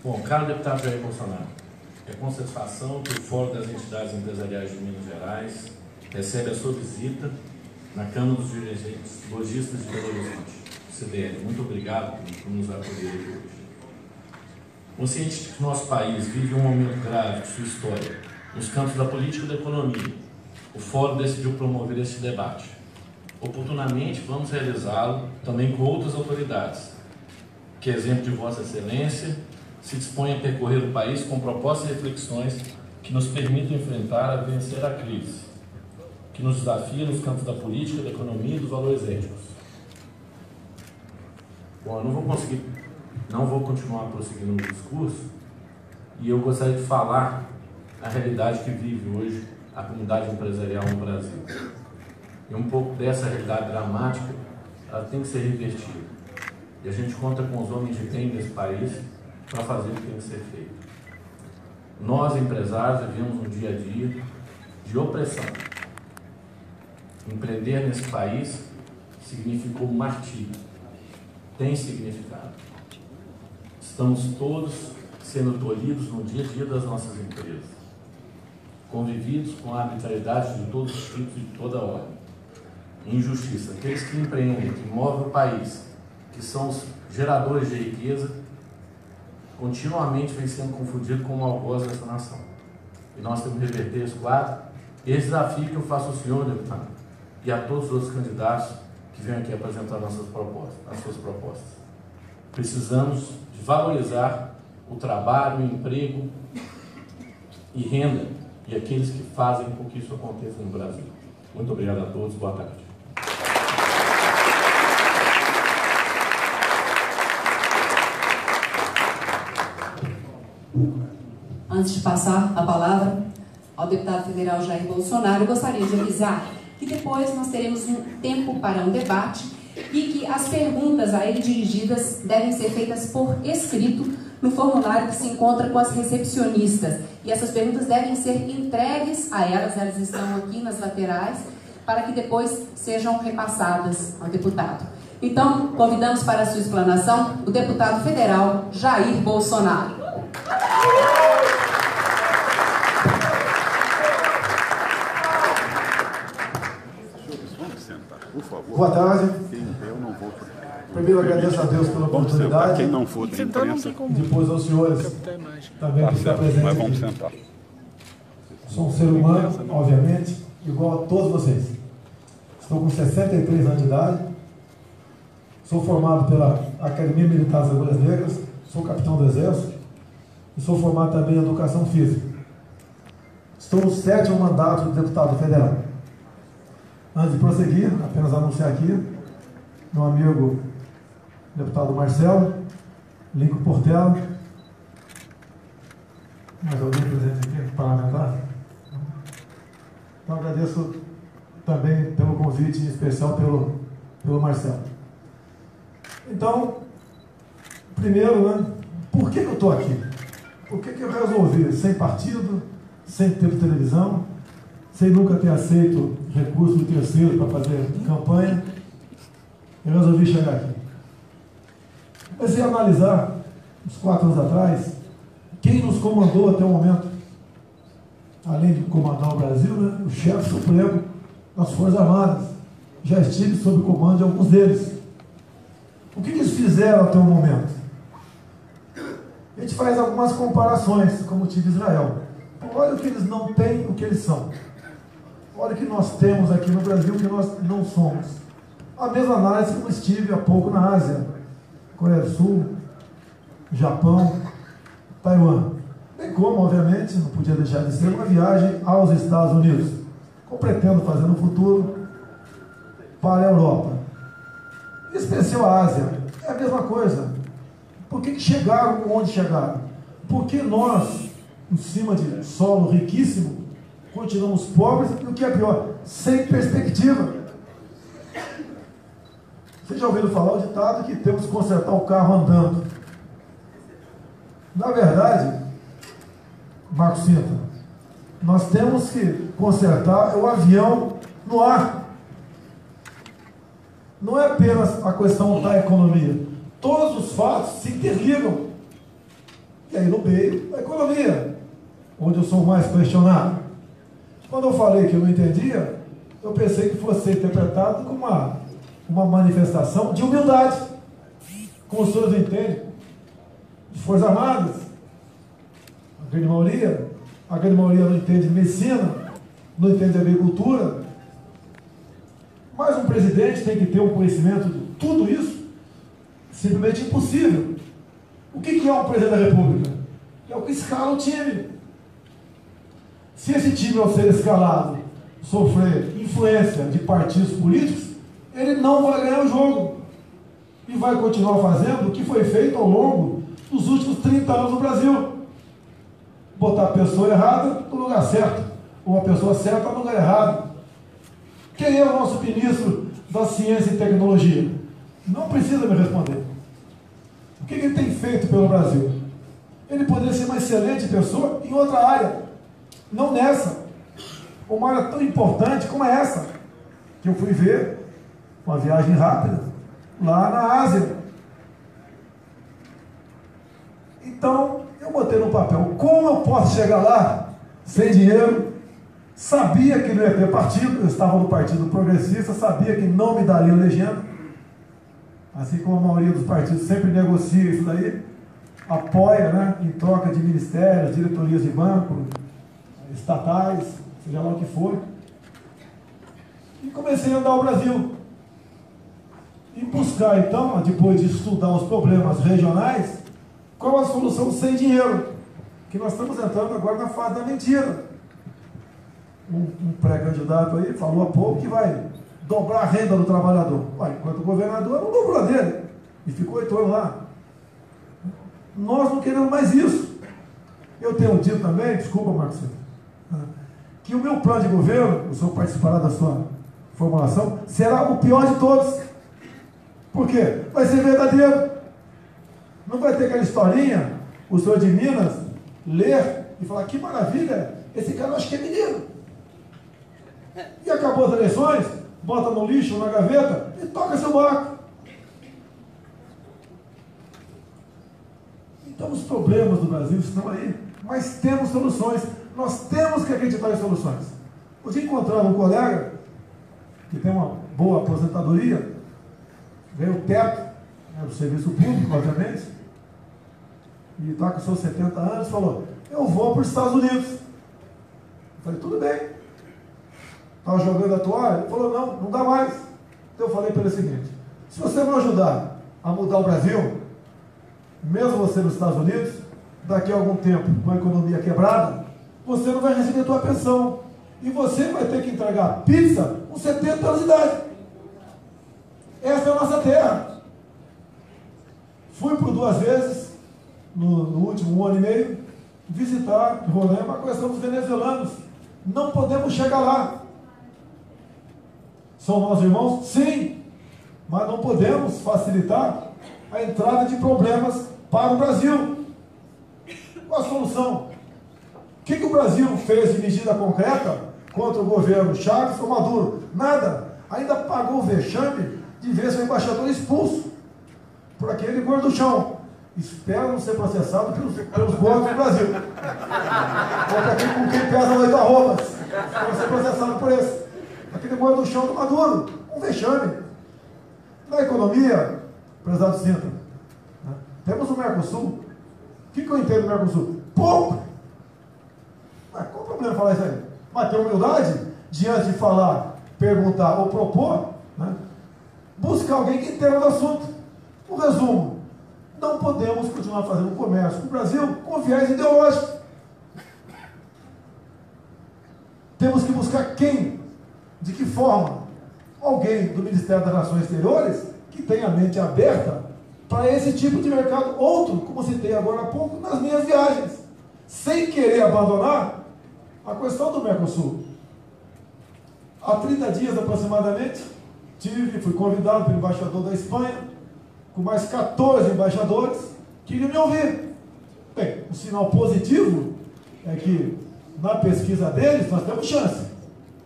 Bom, caro deputado Jair Bolsonaro, é com satisfação que o Fórum das Entidades Empresariais de Minas Gerais recebe a sua visita na Câmara dos Dirigentes Lojistas de Belo Horizonte, CDL. Muito obrigado por nos acolher aqui hoje. Consciente de que nosso país vive um momento grave de sua história nos campos da política e da economia, o Fórum decidiu promover este debate. Oportunamente, vamos realizá-lo também com outras autoridades, que, exemplo de Vossa Excelência, se dispõe a percorrer o país com propostas e reflexões que nos permitam enfrentar e vencer a crise, que nos desafia nos campos da política, da economia e dos valores éticos. Bom, eu não vou continuar prosseguindo o discurso, e eu gostaria de falar a realidade que vive hoje a comunidade empresarial no Brasil. E um pouco dessa realidade dramática, ela tem que ser revertida. E a gente conta com os homens de bem desse país para fazer o que tem que ser feito. Nós, empresários, vivemos um dia a dia de opressão. Empreender nesse país significou martírio. Tem significado. Estamos todos sendo tolhidos no dia a dia das nossas empresas, convividos com a arbitrariedade de todos os tipos e de toda ordem. Injustiça. Aqueles que empreendem, que movem o país, que são os geradores de riqueza, continuamente vem sendo confundido com o algoz dessa nação. E nós temos que reverter esse quadro. Esse desafio que eu faço ao senhor, deputado, e a todos os outros candidatos que vêm aqui apresentar as suas propostas. Precisamos de valorizar o trabalho, o emprego e renda, e aqueles que fazem com que isso aconteça no Brasil. Muito obrigado a todos, boa tarde. Antes de passar a palavra ao deputado federal Jair Bolsonaro, eu gostaria de avisar que depois nós teremos um tempo para um debate e que as perguntas a ele dirigidas devem ser feitas por escrito no formulário que se encontra com as recepcionistas. E essas perguntas devem ser entregues a elas estão aqui nas laterais, para que depois sejam repassadas ao deputado. Então, convidamos para a sua explanação o deputado federal Jair Bolsonaro. Por favor. Boa tarde. Eu não vou. Primeiro agradeço a Deus pela oportunidade. Quem não for da imprensa. E depois aos senhores também por estar presentes. Mas vamos sentar. Sou um ser humano, obviamente, igual a todos vocês. Estou com 63 anos de idade. Sou formado pela Academia Militar das Agulhas Negras. Sou capitão do Exército. E sou formado também em Educação Física. Estou no 7º mandato de deputado federal. Antes de prosseguir, apenas anunciar aqui, meu amigo deputado Marcelo, Lincoln Portela, mais alguém presente aqui, parlamentar? Então agradeço também pelo convite, em especial pelo Marcelo. Então, primeiro, por que eu estou aqui? Por que eu resolvi, sem partido, sem ter televisão, sem nunca ter aceito recurso de terceiro para fazer campanha, eu resolvi chegar aqui. Comecei a analisar, uns 4 anos atrás, quem nos comandou até o momento. Além de comandar o Brasil, o chefe supremo das Forças Armadas. Já estive sob o comando de alguns deles. O que eles fizeram até o momento? A gente faz algumas comparações, como tive Israel. Olha o que eles não têm, o que eles são. Olha o que nós temos aqui no Brasil, o que nós não somos. A mesma análise que eu estive há pouco na Ásia. Coreia do Sul, Japão, Taiwan. Bem como, obviamente, não podia deixar de ser uma viagem aos Estados Unidos. Como pretendo fazer no futuro para a Europa. Em especial a Ásia. É a mesma coisa. Por que chegaram onde chegaram? Porque nós, em cima de solo riquíssimo, continuamos pobres e o que é pior, sem perspectiva. Vocês já ouviram falar o ditado que temos que consertar o carro andando. Na verdade, Marcos Cinta, nós temos que consertar o avião no ar. não é apenas a questão da economia. Todos os fatos se interligam. E aí no meio, a economia, onde eu sou mais questionado. Quando eu falei que eu não entendia, eu pensei que fosse ser interpretado como uma manifestação de humildade. Como os senhores entendem, de Forças Armadas, a grande maioria não entende de medicina, não entende de agricultura, mas um presidente tem que ter um conhecimento de tudo isso, simplesmente impossível. O que é um presidente da República? É o que escala o time. Se esse time, ao ser escalado, sofrer influência de partidos políticos, ele não vai ganhar o jogo. E vai continuar fazendo o que foi feito ao longo dos últimos 30 anos no Brasil. Botar a pessoa errada no lugar certo, ou a pessoa certa no lugar errado. Quem é o nosso ministro da Ciência e Tecnologia? Não precisa me responder. O que ele tem feito pelo Brasil? Ele poderia ser uma excelente pessoa em outra área, não nessa. Uma área tão importante como essa, que eu fui ver, uma viagem rápida, lá na Ásia. Então, eu botei no papel, como eu posso chegar lá sem dinheiro? Sabia que não ia ter partido, eu estava no Partido Progressista, sabia que não me daria legenda, assim como a maioria dos partidos sempre negocia isso daí, apoia, né, em troca de ministérios, diretorias de banco, estatais, seja lá o que for. E comecei a andar o Brasil. E buscar, então, depois de estudar os problemas regionais, qual a solução sem dinheiro? Que nós estamos entrando agora na fase da mentira. Um pré-candidato aí falou há pouco que vai dobrar a renda do trabalhador. Ué, enquanto o governador não dobrou a dele. E ficou 8 anos lá. Nós não queremos mais isso. Eu tenho dito também, desculpa, Marcos, que o meu plano de governo, o senhor participará da sua formulação, será o pior de todos. Por quê? Vai ser verdadeiro. Não vai ter aquela historinha, o senhor de Minas ler e falar, que maravilha, esse cara eu acho que é mineiro. E acabou as eleições, bota no lixo, na gaveta e toca seu barco. Então os problemas do Brasil estão aí, mas temos soluções. Nós temos que acreditar em soluções. Hoje encontrava um colega que tem uma boa aposentadoria, ganhou o teto, do serviço público, obviamente, e está com seus 70 anos, falou, eu vou para os Estados Unidos. Eu falei, tudo bem. Estava jogando a toalha, ele falou, não dá mais. Então eu falei para ele o seguinte, se você não ajudar a mudar o Brasil, mesmo você nos Estados Unidos, daqui a algum tempo, com a economia quebrada, você não vai receber a tua pensão. E você vai ter que entregar pizza com 70 anos de idade. Essa é a nossa terra. Fui por 2 vezes, no último 1 ano e meio, visitar Roraima a questão dos venezuelanos. Não podemos chegar lá. São nossos irmãos? Sim. Mas não podemos facilitar a entrada de problemas para o Brasil. Qual a solução? O que o Brasil fez de medida concreta contra o governo Chaves ou Maduro? Nada. Ainda pagou o vexame de ver seu embaixador expulso por aquele gorduchão. Espero não ser processado pelos gordos do Brasil. Ou para quem, com quem pesa 8 arrobas. Espero ser processado por esse. Aquele gorduchão do Maduro. Um vexame. Na economia, prezado Sintra, temos o Mercosul. O que eu entendo do Mercosul? Pouco. Mas qual o problema falar isso aí? Mas ter humildade, diante de falar, perguntar ou propor, né? Buscar alguém que entenda do assunto. O resumo, não podemos continuar fazendo comércio com o Brasil com viés ideológico. Temos que buscar quem, de que forma, alguém do Ministério das Relações Exteriores que tenha a mente aberta para esse tipo de mercado, outro, como citei agora há pouco, nas minhas viagens, sem querer abandonar a questão do Mercosul. Há 30 dias aproximadamente, fui convidado pelo embaixador da Espanha, com mais 14 embaixadores, que iriam me ouvir. Bem, o sinal positivo é que, na pesquisa deles, nós temos chance.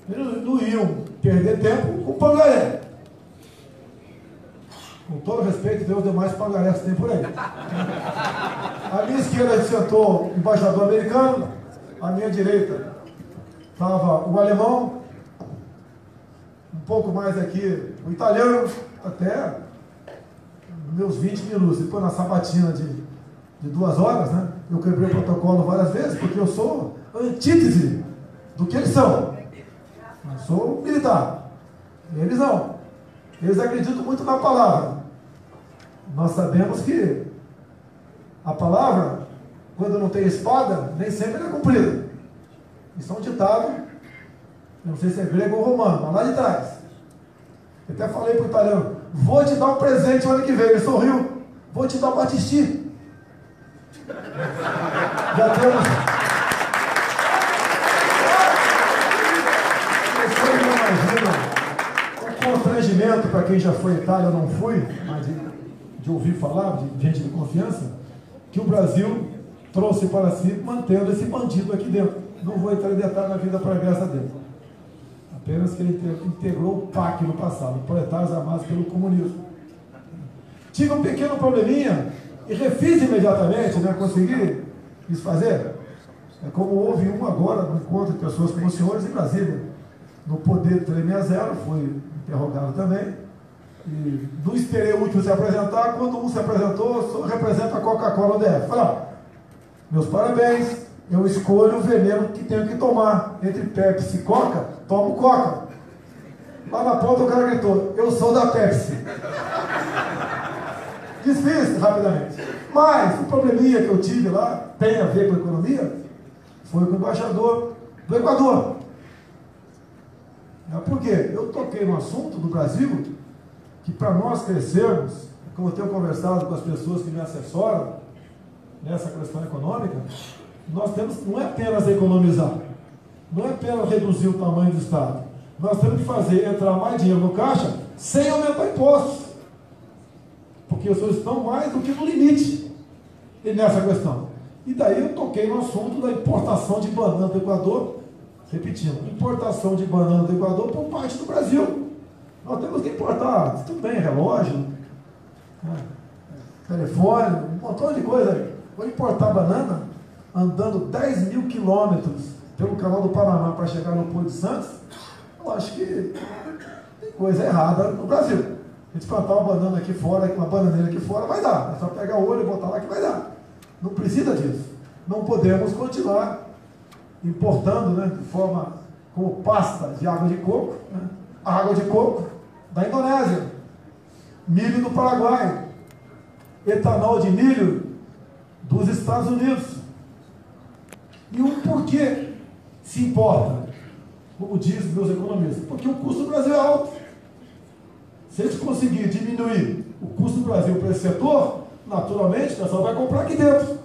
Eles não iam perder tempo com pangaré. Com todo respeito, Deus demais pagarés que tem por aí. À minha esquerda sentou o embaixador americano, à minha direita estava o alemão, um pouco mais aqui o italiano, até meus 20 minutos. Depois na sabatina de 2 horas, né? Eu quebrei o protocolo várias vezes, porque eu sou antítese do que eles são. Eu sou militar. Eles não. Eles acreditam muito na palavra. Nós sabemos que a palavra, quando não tem espada, nem sempre é cumprida. Isso é um ditado, eu não sei se é grego ou romano, mas lá de trás. Eu até falei para o italiano, vou te dar um presente o ano que vem. Ele sorriu, vou te dar um batisti. Já temos. Vocês não imaginam o constrangimento para quem já foi à Itália, eu não fui, mas de ouvir falar, de gente de confiança, que o Brasil trouxe para si, mantendo esse bandido aqui dentro. Não vou entrar em detalhe na vida pregressa dele. Apenas que ele integrou o PAC no passado, proletários amados pelo comunismo. Tive um pequeno probleminha e refiz imediatamente, né? Consegui desfazer. É como houve um agora no encontro de pessoas como os senhores em Brasília. No Poder 360, fui interrogado também. E não esperei o último se apresentar. Quando um se apresentou, só representa a Coca-Cola DF. Falei, meus parabéns, eu escolho o veneno que tenho que tomar. Entre Pepsi e Coca, tomo Coca. Lá na ponta o cara gritou, eu sou da Pepsi. Desfiz rapidamente. Mas o probleminha que eu tive lá, tem a ver com a economia, foi com o embaixador do Equador. Por quê? Eu toquei no assunto do Brasil, que para nós crescermos, como eu tenho conversado com as pessoas que me assessoram nessa questão econômica, nós temos, não é apenas economizar, não é apenas reduzir o tamanho do Estado, nós temos que fazer entrar mais dinheiro no caixa sem aumentar impostos, porque os senhores estão mais do que no limite nessa questão. E daí eu toquei no assunto da importação de banana do Equador, repetindo, importação de banana do Equador por parte do Brasil. Nós temos que importar, tudo bem, relógio, né, telefone, um montão de coisa aí. Vou importar banana andando 10 mil quilômetros pelo canal do Panamá para chegar no Porto de Santos. Eu acho que tem coisa errada no Brasil. A gente plantar uma banana aqui fora, uma bananeira aqui fora, vai dar. É só pegar o olho e botar lá que vai dar. Não precisa disso. Não podemos continuar importando, né, de forma como pasta de água de coco, né, água de coco da Indonésia, milho do Paraguai, etanol de milho dos Estados Unidos. E o porquê se importa, como dizem meus economistas? Porque o custo do Brasil é alto. Se a gente conseguir diminuir o custo do Brasil para esse setor, naturalmente o pessoal vai comprar aqui dentro.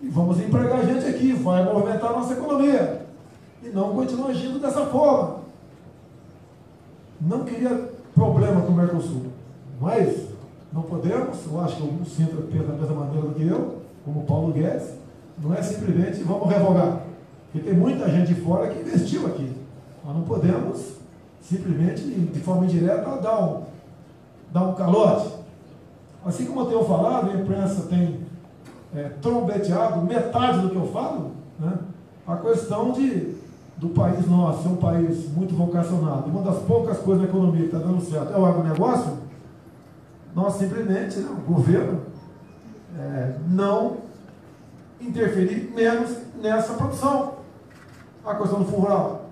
E vamos empregar gente aqui, vai movimentar a nossa economia. E não continuar agindo dessa forma. Não queria problema com o Mercosul. Mas não podemos, eu acho que o Sintra pensa da mesma maneira do que eu, como o Paulo Guedes, não é simplesmente vamos revogar. Porque tem muita gente de fora que investiu aqui. Nós não podemos simplesmente, de forma indireta, dar um calote. Assim como eu tenho falado, a imprensa tem trombeteado metade do que eu falo, né? A questão do país nosso ser um país muito vocacionado. Uma das poucas coisas na economia que está dando certo é o agronegócio. Nós simplesmente, né, o governo, não interferir menos nessa produção. A questão do fundo rural.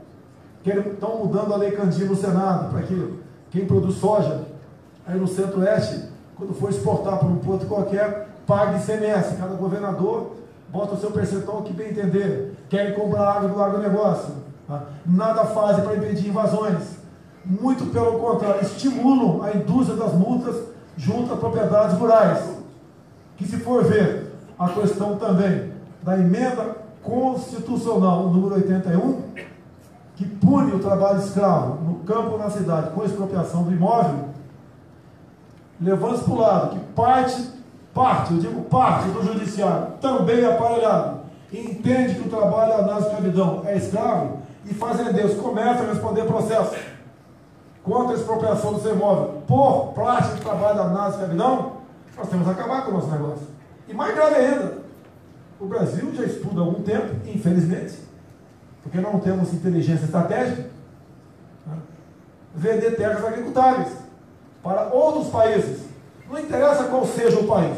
Estão mudando a lei Candir no Senado, para que quem produz soja aí no Centro-Oeste, quando for exportar para um porto qualquer, pague ICMS. Cada governador bota o seu percentual que bem entender. Querem comprar água do agronegócio. Tá? Nada fazem para impedir invasões. Muito pelo contrário, estimulam a indústria das multas junto a propriedades rurais. Que se for ver a questão também da emenda constitucional número 81, que pune o trabalho escravo no campo ou na cidade com expropriação do imóvel, levando-se para o lado que parte do judiciário também aparelhado, entende que o trabalho na escravidão é escravo, e fazendeiros começam a responder processo. contra a expropriação do seu imóvel por prática de trabalho danado de escravidão, nós temos que acabar com o nosso negócio. E mais grave ainda, o Brasil já estuda há algum tempo, infelizmente, porque não temos inteligência estratégica, né, vender terras agricultáveis para outros países. Não interessa qual seja o país.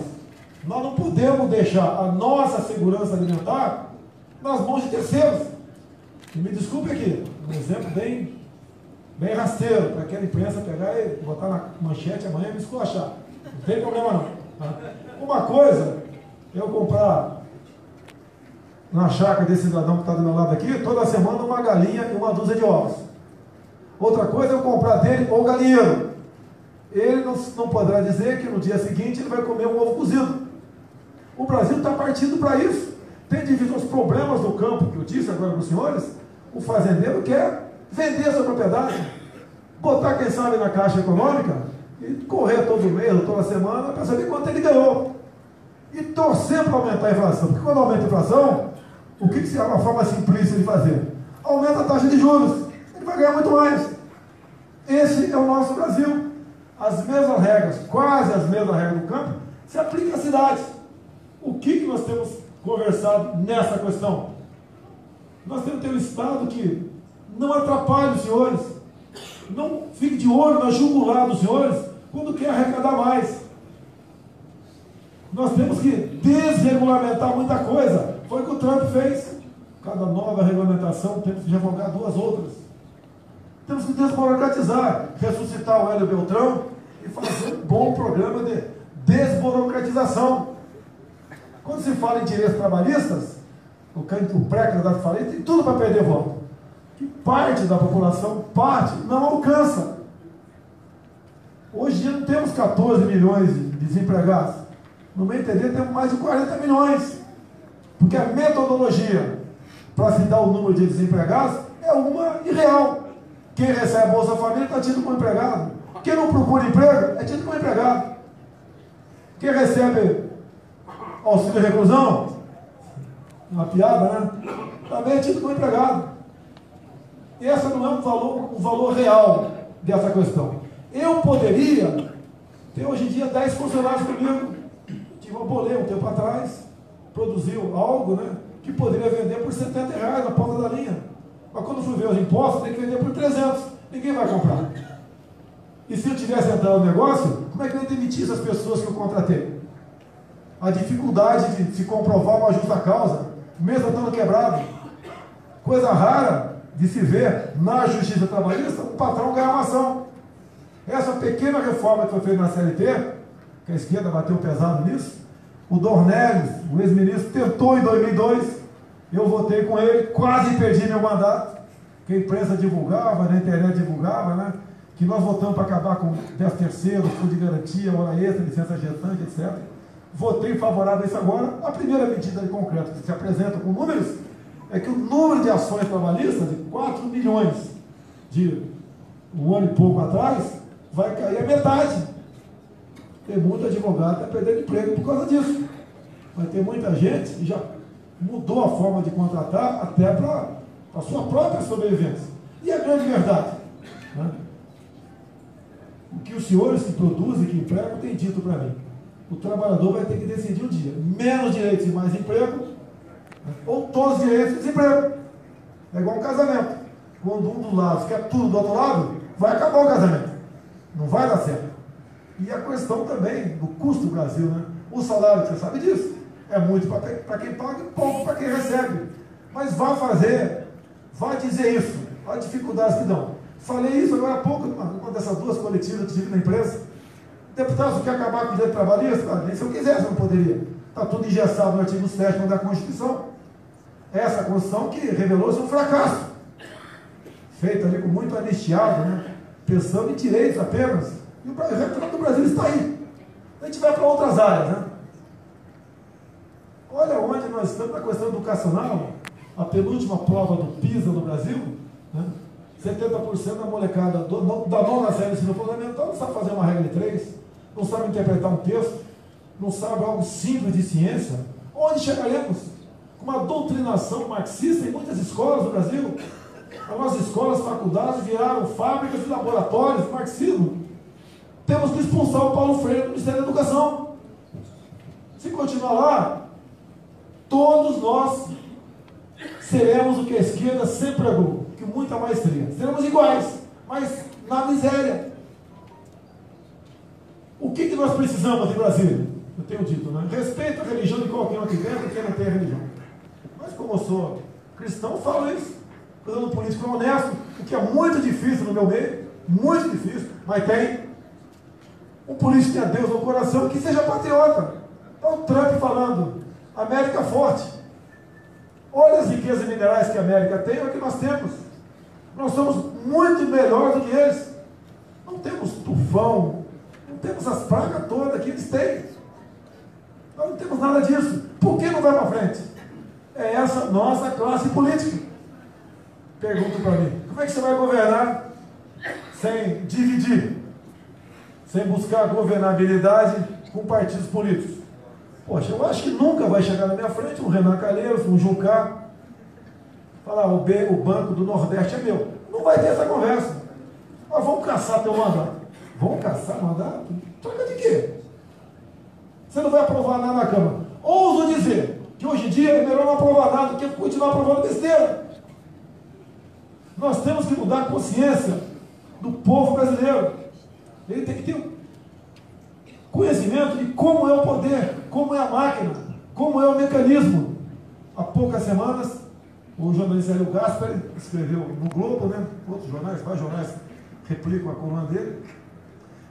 Nós não podemos deixar a nossa segurança alimentar nas mãos de terceiros. E me desculpe aqui, um exemplo bem rasteiro, para aquela imprensa pegar e botar na manchete amanhã e me esculachar. Não tem problema não. Tá? Uma coisa é eu comprar na chácara desse cidadão que está do meu lado aqui, toda semana uma galinha e uma dúzia de ovos. Outra coisa é eu comprar dele o galinheiro. Ele não poderá dizer que no dia seguinte ele vai comer um ovo cozido. O Brasil está partindo para isso. Tem devido aos problemas do campo, que eu disse agora para os senhores, o fazendeiro quer vender a sua propriedade, botar, quem sabe, na Caixa Econômica e correr todo mês ou toda semana para saber quanto ele ganhou. E torcer para aumentar a inflação. Porque quando aumenta a inflação, o que é uma forma simplista de fazer? Aumenta a taxa de juros. Ele vai ganhar muito mais. Esse é o nosso Brasil. As mesmas regras, quase as mesmas regras do campo, se aplicam às cidades. O que nós temos conversado nessa questão? Nós temos que ter um Estado que não atrapalhe os senhores, não fique de olho na jugular dos senhores quando quer arrecadar mais. Nós temos que desregulamentar muita coisa. Foi o que o Trump fez. Cada nova regulamentação temos que revogar duas outras. Temos que desburocratizar, ressuscitar o Hélio Beltrão e fazer um bom programa de desburocratização. Quando se fala em direitos trabalhistas, o pré-candidato fala, tem tudo para perder voto. Que parte da população, não alcança. Hoje em dia não temos 14 milhões de desempregados. No meu entender, temos mais de 40 milhões. Porque a metodologia para se dar o número de desempregados é uma irreal. Quem recebe a Bolsa Família está tido como empregado. Quem não procura emprego é tido como empregado. Quem recebe auxílio reclusão, uma piada, né? Também é tido como empregado. Esse não é um valor real dessa questão. Eu poderia ter hoje em dia 10 funcionários comigo. Tive uma boleia um tempo atrás, produziu algo, né, que poderia vender por R$70 na ponta da linha. Mas quando fui ver os impostos, tem que vender por 300. Ninguém vai comprar. E se eu tivesse entrado no negócio, como é que eu ia demitir essas pessoas que eu contratei? A dificuldade de se comprovar uma justa causa, mesmo estando quebrado. Coisa rara de se ver na justiça trabalhista, o patrão ganhar uma ação. Essa pequena reforma que foi feita na CLT, que a esquerda bateu pesado nisso, o Dornelles, o ex-ministro, tentou em 2002, eu votei com ele, quase perdi meu mandato, que a imprensa divulgava, na internet divulgava, né, que nós votamos para acabar com 13º, fundo de garantia, hora extra, licença gestante, etc. Votei favorável a isso agora. A primeira medida de concreto que se apresenta com números é que o número de ações trabalhistas, de 4 milhões de um ano e pouco atrás, vai cair a metade. Tem muito advogado que está perdendo emprego por causa disso. Vai ter muita gente que já mudou a forma de contratar até para a sua própria sobrevivência. E a grande verdade, né? O que os senhores que produzem, que empregam, têm dito para mim. O trabalhador vai ter que decidir um dia. Menos direitos e mais emprego, né? Ou todos os direitos e desemprego. É igual um casamento. Quando um dos lados quer tudo do outro lado, vai acabar o casamento. Não vai dar certo. E a questão também do custo do Brasil, né? O salário, você sabe disso, é muito para quem paga e pouco para quem recebe. Mas vai fazer, vai dizer isso, as dificuldades que dão. Falei isso agora há pouco, numa dessas duas coletivas que tive na imprensa. Deputado, quer acabar com o direito trabalhista? Nem se eu quisesse, eu não poderia. Está tudo engessado no artigo 7º da Constituição. Essa Constituição que revelou-se um fracasso. Feita ali com muito anistiado, né? Pensando em direitos apenas. E o retrato do Brasil está aí. A gente vai para outras áreas, né? Olha onde nós estamos na questão educacional. A penúltima prova do PISA no Brasil, né? 70% da molecada da nona série de ensino fundamental não sabe fazer uma regra de 3, não sabe interpretar um texto, não sabe algo simples de ciência. Onde chegaremos? Com uma doutrinação marxista em muitas escolas do Brasil. As nossas escolas, faculdades viraram fábricas e laboratórios do marxismo. Temos que expulsar o Paulo Freire do Ministério da Educação. Se continuar lá, todos nós seremos o que a esquerda sempre pregou, que muita maestria. Seremos iguais, mas na miséria. O que nós precisamos de Brasília? Eu tenho dito, né? Respeito a religião de qualquer um aqui dentro, quem não tem religião. Mas como eu sou cristão, eu falo isso. Fazendo um político honesto, o que é muito difícil no meu meio, muito difícil, mas tem um político que tenha Deus no coração, que seja patriota. Olha o Trump falando, América forte. Olha as riquezas minerais que a América tem, olha o que nós temos. Nós somos muito melhores do que eles. Não temos tufão, não temos as pragas todas que eles têm. Nós não temos nada disso. Por que não vai para frente? É essa nossa classe política. Pergunto para mim, como é que você vai governar sem dividir? Sem buscar governabilidade com partidos políticos? Poxa, eu acho que nunca vai chegar na minha frente um Renan Calheiros, um Jucá, falar, o Banco do Nordeste é meu. Não vai ter essa conversa. Mas vamos caçar teu mandato. Vamos caçar mandato? Troca de quê? Você não vai aprovar nada na Câmara. Ouso dizer que hoje em dia é melhor não aprovar nada do que continuar aprovando besteira. Nós temos que mudar a consciência do povo brasileiro. Ele tem que ter conhecimento de como é o poder, como é a máquina, como é o mecanismo. Há poucas semanas, o jornalista Hélio Gaspari escreveu no Globo, né? Outros jornais, vários jornais replicam a coluna dele,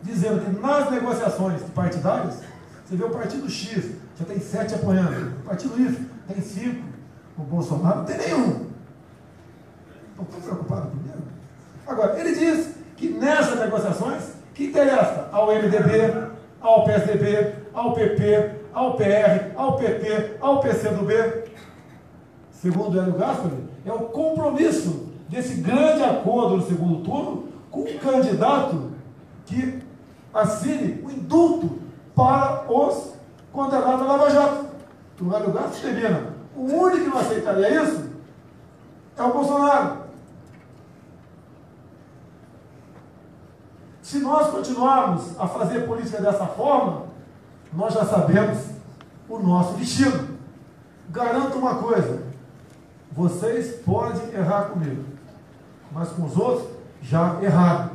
dizendo que nas negociações partidárias, você vê o partido X, já tem 7 apoiando, o partido Y tem 5, o Bolsonaro não tem nenhum. Não estou preocupado comigo. Agora, ele diz que nessas negociações, que interessa ao MDB, ao PSDB, ao PP, ao PR, ao PP, ao PCdoB, segundo Hélio Gaspari, é o compromisso desse grande acordo no segundo turno com um candidato que assine o indulto para os condenados da Lava Jato. O Hélio Gaspari termina. O único que não aceitaria isso é o Bolsonaro. Se nós continuarmos a fazer política dessa forma, nós já sabemos o nosso destino. Garanto uma coisa, vocês podem errar comigo, mas com os outros já erraram.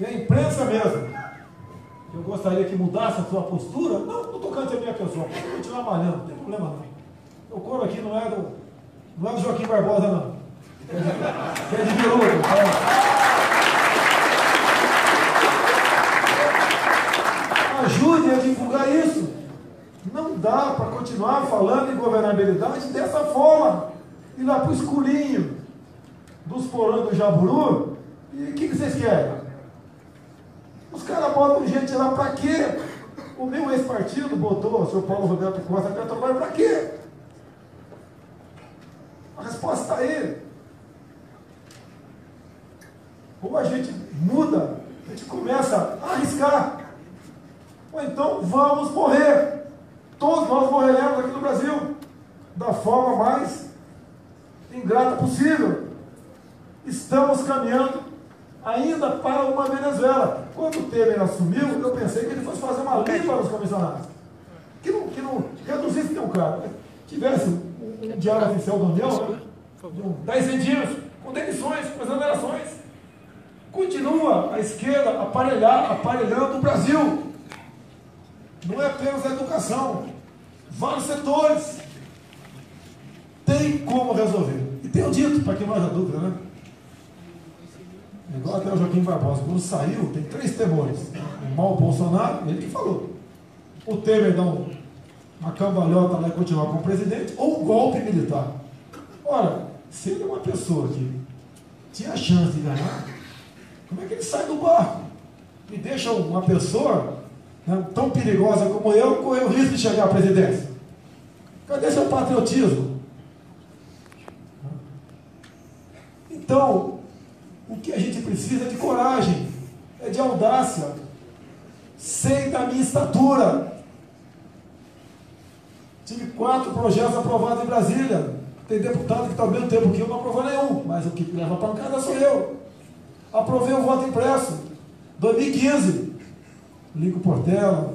E a imprensa mesmo, eu gostaria que mudasse a sua postura, não tocante a minha pessoa, pode continuar malhando, não tem problema não. O coro aqui não é do Joaquim Barbosa não, é de Biruta, tá? Ajude a divulgar isso. Não dá para continuar falando em governabilidade dessa forma. Ir lá para o escurinho dos porões do Jaburu. E o que vocês querem? Os caras botam gente lá para quê? O meu ex-partido botou o senhor Paulo Roberto Costa Petrobras para quê? A resposta está aí. Ou a gente muda, a gente começa a arriscar. Ou então vamos morrer. Todos nós morreremos aqui no Brasil da forma mais ingrata possível. Estamos caminhando ainda para uma Venezuela. Quando o Temer assumiu, eu pensei que ele fosse fazer uma limpa nos comissionados. Que não reduzisse teu cargo. Tivesse um diário oficial da União, né, de 10 centímetros, com demissões, com exonerações. Continua a esquerda aparelhando o Brasil. Não é apenas a educação, vários setores. Tem como resolver. E tenho dito, para quem mais a dúvida, né? Igual até o Joaquim Barbosa, quando saiu, tem 3 temores. O mal Bolsonaro, ele que falou. O Temer dá uma cambalhota lá e continuar como presidente, ou um golpe militar. Ora, se ele é uma pessoa que tinha a chance de ganhar, como é que ele sai do barco? E deixa uma pessoa tão perigosa como eu correr o risco de chegar à presidência? Cadê seu patriotismo? Então, o que a gente precisa é de coragem, é de audácia. Sei da minha estatura. Tive 4 projetos aprovados em Brasília. Tem deputado que está ao mesmo tempo que eu não aprovou nenhum, mas o que leva a pancada sou eu. Aprovei o voto impresso. 2015. Lico Portela,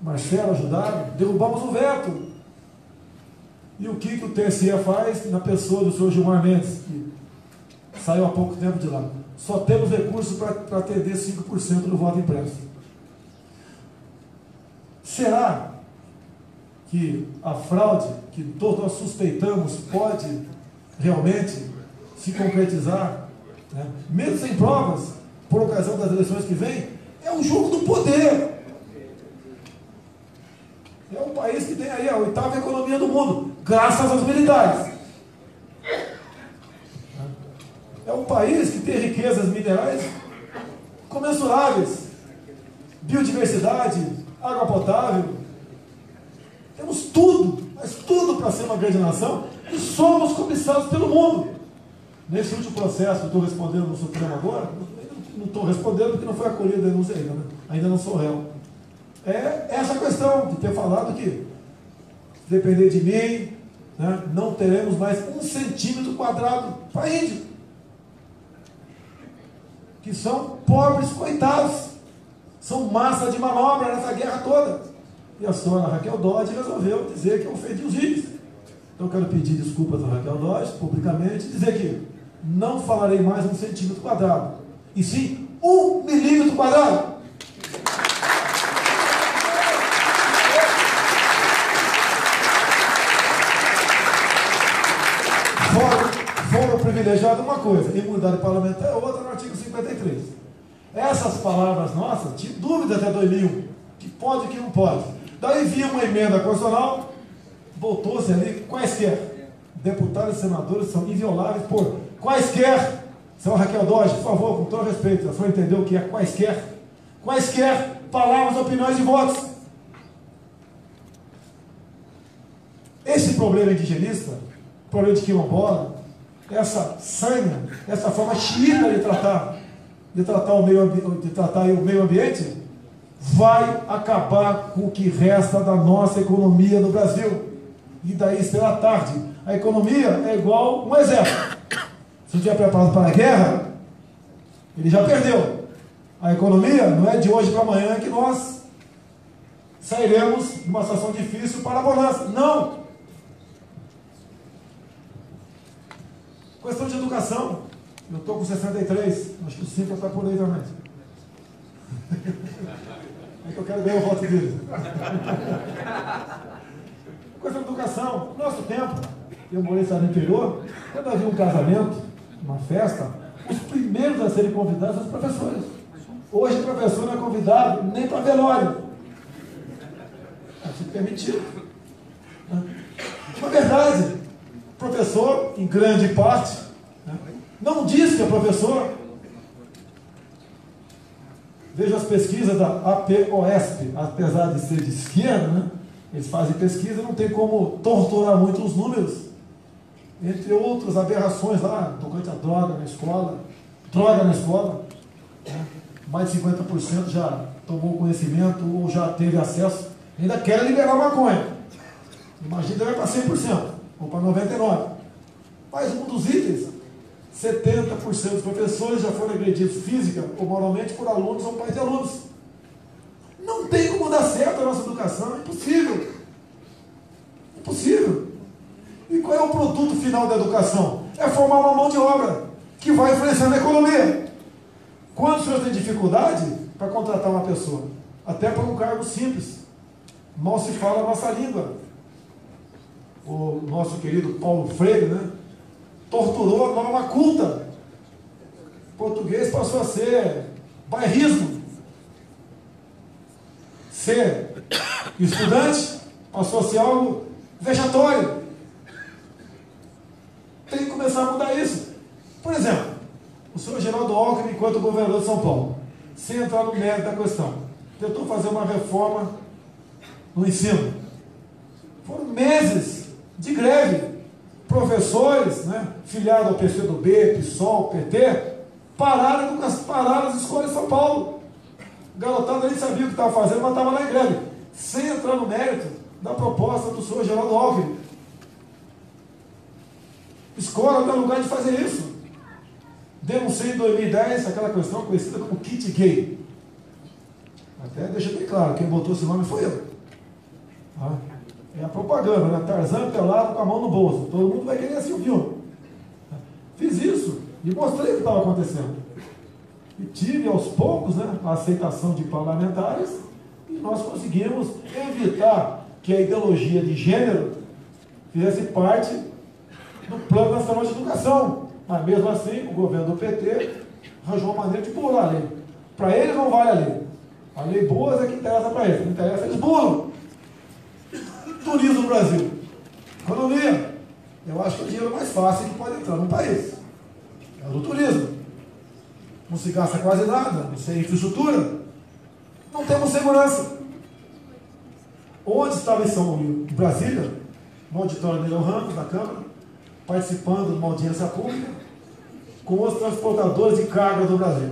Marcelo ajudaram, derrubamos o veto. E o que o TSE faz na pessoa do senhor Gilmar Mendes, que saiu há pouco tempo de lá? Só temos recursos para atender 5% do voto impresso. Será que a fraude que todos nós suspeitamos pode realmente se concretizar, né? Mesmo sem provas, por ocasião das eleições que vem? É um jogo do poder. É um país que tem aí a 8ª economia do mundo, graças aos militares. É um país que tem riquezas minerais comensuráveis, biodiversidade, água potável. Temos tudo, mas tudo para ser uma grande nação, e somos cobiçados pelo mundo. Nesse último processo, eu estou respondendo no Supremo agora, não estou respondendo porque não foi acolhida a denúncia ainda, né? Ainda não sou réu. É essa questão de ter falado que, se depender de mim, né, não teremos mais 1 centímetro quadrado para índio, que são pobres coitados, são massa de manobra nessa guerra toda. E a senhora Raquel Dodge resolveu dizer que eu ofendi os índios. Então eu quero pedir desculpas a Raquel Dodge publicamente, dizer que não falarei mais 1 centímetro quadrado, e sim 1 milímetro quadrado. Foram privilegiados uma coisa, imunidade parlamentar é outra no artigo 53. Essas palavras nossas, tinha dúvida até 2001, que pode e que não pode. Daí vinha uma emenda constitucional, botou-se ali quaisquer. Deputados e senadores são invioláveis por quaisquer. Senhora Raquel Dodge, por favor, com todo respeito, a senhora entendeu o que é quaisquer? Quaisquer palavras, opiniões e votos. Esse problema indigenista, problema de quilombola, essa sanha, essa forma xiita de tratar o meio ambiente, vai acabar com o que resta da nossa economia no Brasil. E daí será tarde. A economia é igual um exército. Se não estiver preparado para a guerra, ele já perdeu. A economia não é de hoje para amanhã que nós sairemos de uma situação difícil para a bonança. Não! Questão de educação. Eu estou com 63, acho que o 5 está por aí também. É que eu quero ganhar o voto dele. Questão de educação. No nosso tempo, eu morei no interior, quando havia um casamento, uma festa, os primeiros a serem convidados são os professores. Hoje o professor não é convidado nem para velório. Isso é permitido. É verdade. Professor, em grande parte, né, não diz que é professor. Veja as pesquisas da APOSP, apesar de ser de esquerda, né, eles fazem pesquisa, não tem como torturar muito os números, entre outras aberrações lá, tocante a droga na escola, né, mais de 50% já tomou conhecimento ou já teve acesso, ainda querem liberar maconha. Imagina, vai para 100%. Ou para 99%. Mas um dos itens, 70% dos professores já foram agredidos física ou moralmente por alunos ou pais de alunos. Não tem como dar certo a nossa educação, é impossível. Impossível. E qual é o produto final da educação? É formar uma mão de obra que vai influenciando a economia. Quantos senhores têm dificuldade para contratar uma pessoa? Até para um cargo simples. Mal se fala a nossa língua. O nosso querido Paulo Freire, né, torturou a norma culta. Português passou a ser bairrismo. Ser estudante passou a ser algo vexatório. Tem que começar a mudar isso. Por exemplo, o senhor Geraldo Alckmin, enquanto governador de São Paulo, sem entrar no mérito da questão, tentou fazer uma reforma no ensino. Foram meses de greve. Professores, né, filiados ao PCdoB, PSOL, PT, pararam as escolas de São Paulo. O garotada nem sabia o que estava fazendo, mas estava lá em greve, sem entrar no mérito da proposta do senhor Geraldo Alckmin. Escola não é lugar de fazer isso. Denunciei em 2010 aquela questão conhecida como kit gay. Até deixa bem claro, quem botou esse nome foi eu. Tá? É a propaganda, né? Tarzan pelado com a mão no bolso. Todo mundo vai querer assistir o filme. Fiz isso e mostrei o que estava acontecendo. E tive aos poucos, né, a aceitação de parlamentares e nós conseguimos evitar que a ideologia de gênero fizesse parte do Plano Nacional de Educação. Mas mesmo assim, o governo do PT arranjou uma maneira de burlar a lei. Para eles não vale a lei. A lei boa é que interessa para eles. Não interessa, eles burlam. Turismo no Brasil. Economia. Eu acho que é o dinheiro mais fácil que pode entrar no país. É o do turismo. Não se gasta quase nada, não tem infraestrutura. Não temos segurança. Onde estava em Brasília, no auditório Nereu Ramos, da Câmara, participando de uma audiência pública com os transportadores de carga do Brasil.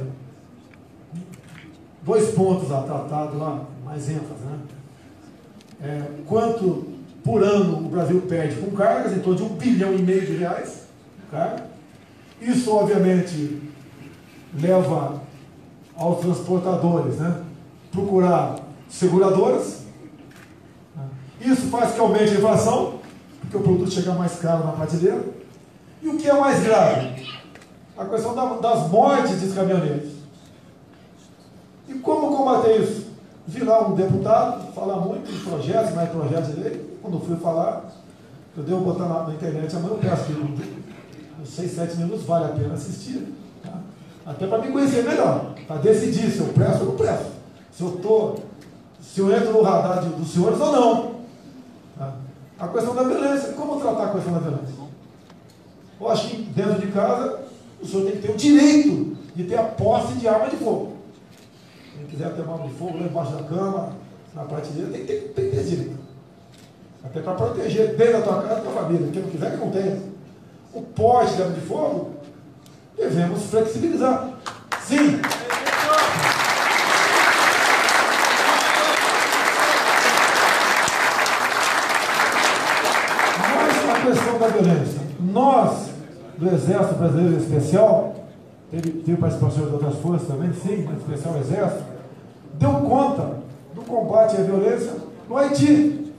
2 pontos lá, tratado lá, mais ênfase, né? Quanto por ano o Brasil perde com cargas, em torno de R$1,5 bilhão de carga. Isso, obviamente, leva aos transportadores, né, procurar seguradoras. Isso faz que aumente a inflação, porque o produto chega mais caro na prateleira. E o que é mais grave? A questão das mortes dos caminhoneiros. E como combater isso? Virar um deputado, falar muito em projetos, mais projetos de lei. Quando fui falar, eu devo botar na internet amanhã, eu peço que uns 6, 7 minutos vale a pena assistir. Tá? Até para me conhecer melhor, para decidir se eu presto ou não presto. Se eu entro no radar dos senhores ou não. Tá? A questão da violência, como tratar a questão da violência? Eu acho que dentro de casa, o senhor tem que ter o direito de ter a posse de arma de fogo. Quem quiser ter uma arma de fogo lá embaixo da cama, na prateleira, tem que ter esse direito. Até para proteger dentro da tua casa e da tua família. Quem não quiser, que não tenha. O porte de arma de fogo, devemos flexibilizar. Sim. Mas a questão da violência. Nós, do Exército Brasileiro Especial, teve participação de outras forças também, sim, no especial Exército, deu conta do combate à violência no Haiti.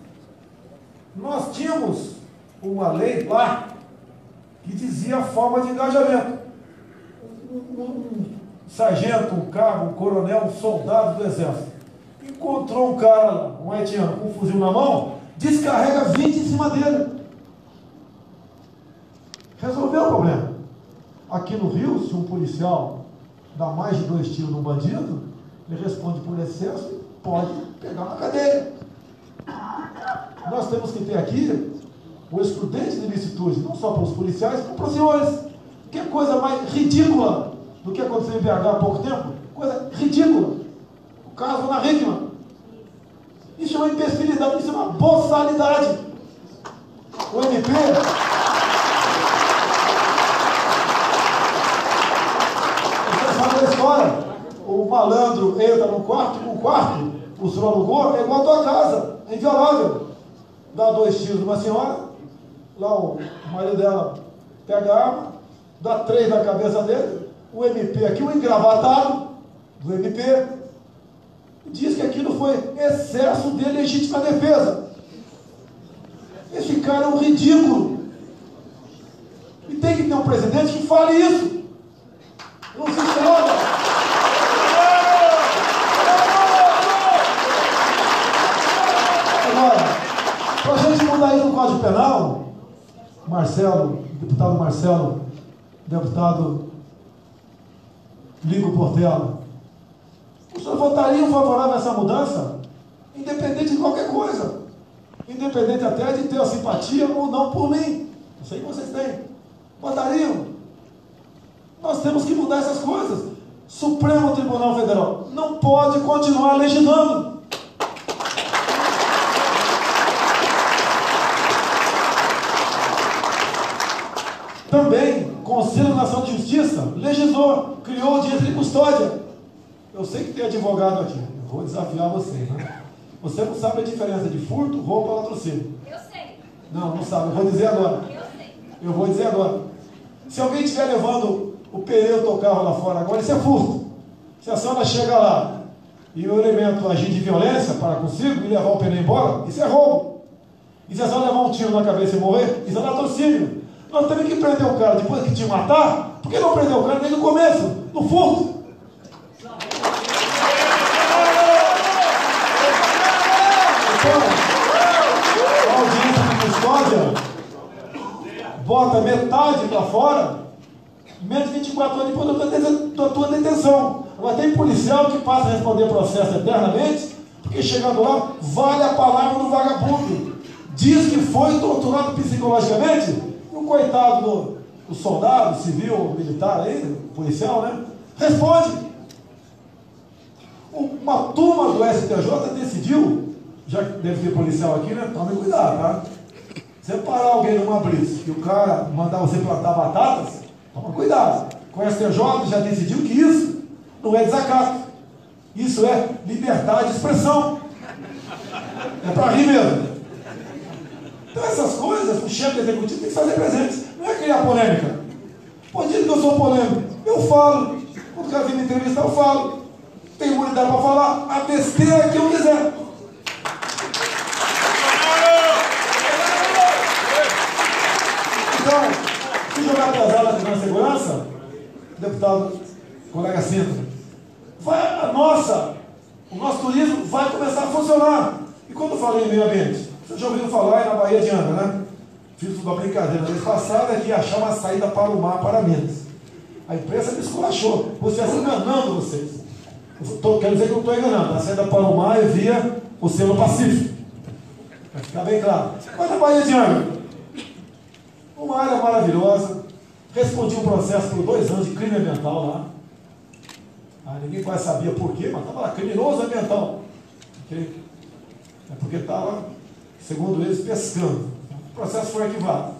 Nós tínhamos uma lei lá que dizia a forma de engajamento. Um sargento, um cabo, um coronel, um soldado do Exército encontrou um cara lá, um haitiano, com um fuzil na mão, descarrega 20 em cima dele. Resolveu o problema. Aqui no Rio, se um policial dá mais de 2 tiros num bandido, ele responde por excesso e pode pegar na cadeia. Nós temos que ter aqui o excludente de licitude, não só para os policiais, como para os senhores. Que coisa mais ridícula do que aconteceu em BH há pouco tempo? Coisa ridícula. O caso na Hickman. Isso é uma imbecilidade, isso é uma boçalidade. O MP... Você sabe da história. O malandro entra no quarto, o senhor alugou, é igual a tua casa, é inviolável. Dá 2 tiros numa senhora, lá o marido dela pega a arma, dá 3 na cabeça dele, o MP aqui, o engravatado do MP, diz que aquilo foi excesso de legítima defesa. Esse cara é um ridículo. E tem que ter um presidente que fale isso. Não se esconda. Para a gente mudar isso no Código Penal, deputado Marcelo, deputado Lico Portela, o senhor votaria favorável a essa mudança? Independente de qualquer coisa. Independente até de ter a simpatia ou não por mim. Eu sei que vocês têm. Votariam? Nós temos que mudar essas coisas. Supremo Tribunal Federal não pode continuar legislando. Também, Conselho Nacional de Justiça legislou, criou audiência de custódia. Eu sei que tem advogado aqui, eu vou desafiar você, né? Você não sabe a diferença de furto, roubo e latrocínio. Eu sei. Não sabe, eu vou dizer agora. Eu sei. Eu vou dizer agora. Se alguém estiver levando o pneu do carro lá fora agora, isso é furto. Se a senhora chega lá e o elemento agir de violência para consigo e levar o pneu embora, isso é roubo. E se a senhora levar um tiro na cabeça e morrer, isso é latrocínio. Nós temos que prender o cara depois que te matar. Por que não prender o cara desde o começo? No furto. Então, a audiência de custódia bota metade para fora, menos de 24 horas depois da tua detenção. Agora tem policial que passa a responder processo eternamente, porque chegando lá, vale a palavra do vagabundo. Diz que foi torturado psicologicamente, e o coitado do soldado, civil, militar aí, policial, né? Responde. Uma turma do STJ decidiu, já que deve ter policial aqui, né? Tome cuidado, tá? Você parar alguém numa blitz e o cara mandar você plantar batatas, toma cuidado. O STJ já decidiu que isso não é desacato. Isso é liberdade de expressão. É para rir mesmo. Então essas coisas, o chefe executivo tem que fazer presentes. Não é criar polêmica. Pode dizer que eu sou polêmico. Eu falo. Quando o cara vem me entrevistar, eu falo. Tenho imunidade para falar a besteira que eu quiser. Então, se jogar pesado na segurança, deputado, colega Sintra, o nosso turismo vai começar a funcionar. E quando eu falei em meio ambiente, você já ouviu falar aí na Baía de Angra, né? Fiz uma brincadeira na vez passada que ia achar uma saída para o mar para Minas. A imprensa me esculachou. Você está enganando vocês. Quero dizer que eu não estou enganando. A saída para o mar é via o Oceano Pacífico. Vai ficar bem claro. Mas na Baía de Angra, uma área maravilhosa. Respondi um processo por 2 anos de crime ambiental lá. Ninguém quase sabia por quê, mas estava lá, criminoso ambiental. Okay? É porque estava, segundo eles, pescando. O processo foi arquivado.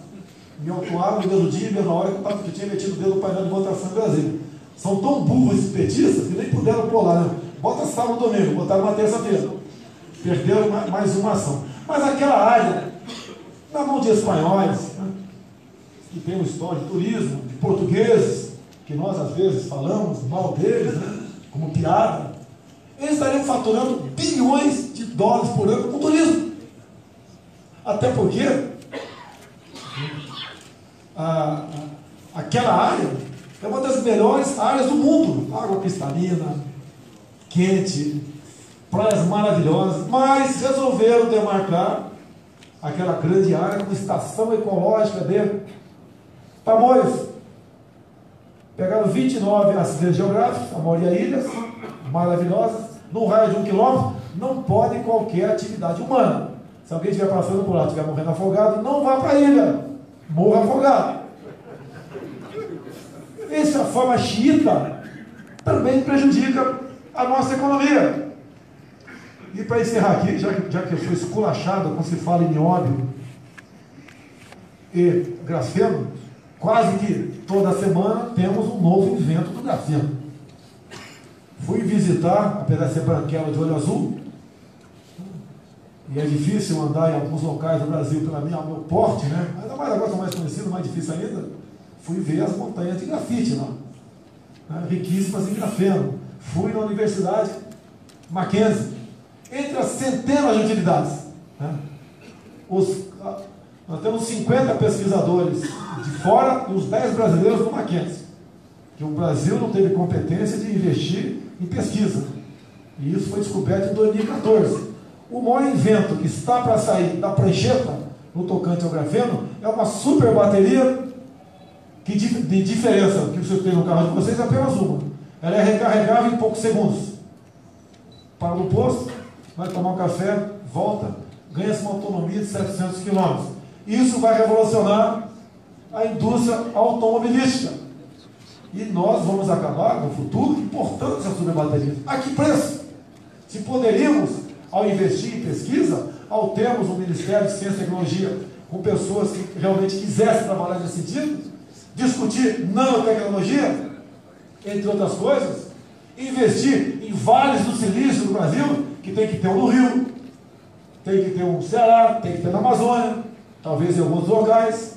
Me autuaram no mesmo dia, mesma hora que eu tinha metido o dedo no painel de votação em Brasília. São tão burros esses petistas que nem puderam pular, né? Bota sábado e domingo, botaram uma terça-feira. Perderam mais uma ação. Mas aquela área, na mão de espanhóis, né? Que tem uma história de turismo, de portugueses, que nós às vezes falamos mal deles, né? Como piada, eles estariam faturando bilhões de dólares por ano com turismo. Até porque aquela área é uma das melhores áreas do mundo. Água cristalina, quente, praias maravilhosas, mas resolveram demarcar aquela grande área como estação ecológica de Tamoios. Pegaram 29 acidentes geográficos, a maioria ilhas, maravilhosas, num raio de 1 quilômetro, não pode qualquer atividade humana. Se alguém estiver passando por lá, estiver morrendo afogado, não vá para a ilha, morra afogado. Essa forma xiita também prejudica a nossa economia. E para encerrar aqui, já que eu fui esculachado, como se fala em nióbio e grafeno, quase que toda semana temos um novo invento do grafeno. Fui visitar, apesar de ser branquela de olho azul, e é difícil andar em alguns locais do Brasil pelo meu porte, né? Ainda mais agora, sou mais conhecido, mais difícil ainda. Fui ver as montanhas de grafite lá, né? Riquíssimas em grafeno. Fui na Universidade Mackenzie, entre as centenas de utilidades, né? Nós temos 50 pesquisadores de fora e os 10 brasileiros do Mackenzie, que o Brasil não teve competência de investir em pesquisa. E isso foi descoberto em 2014. O maior invento que está para sair da prancheta no tocante ao grafeno é uma super bateria que de diferença que você tem no carro de vocês é apenas uma. Ela é recarregável em poucos segundos. Para no posto, vai tomar um café, volta, ganha-se uma autonomia de 700 km. Isso vai revolucionar a indústria automobilística. E nós vamos acabar, no futuro, importando essas superbaterias. A que preço? Se poderíamos, ao investir em pesquisa, ao termos um Ministério de Ciência e Tecnologia com pessoas que realmente quisessem trabalhar nesse sentido, discutir nanotecnologia, entre outras coisas, investir em vales do silício do Brasil, que tem que ter um no Rio, tem que ter um no Ceará, tem que ter na Amazônia, talvez em alguns locais.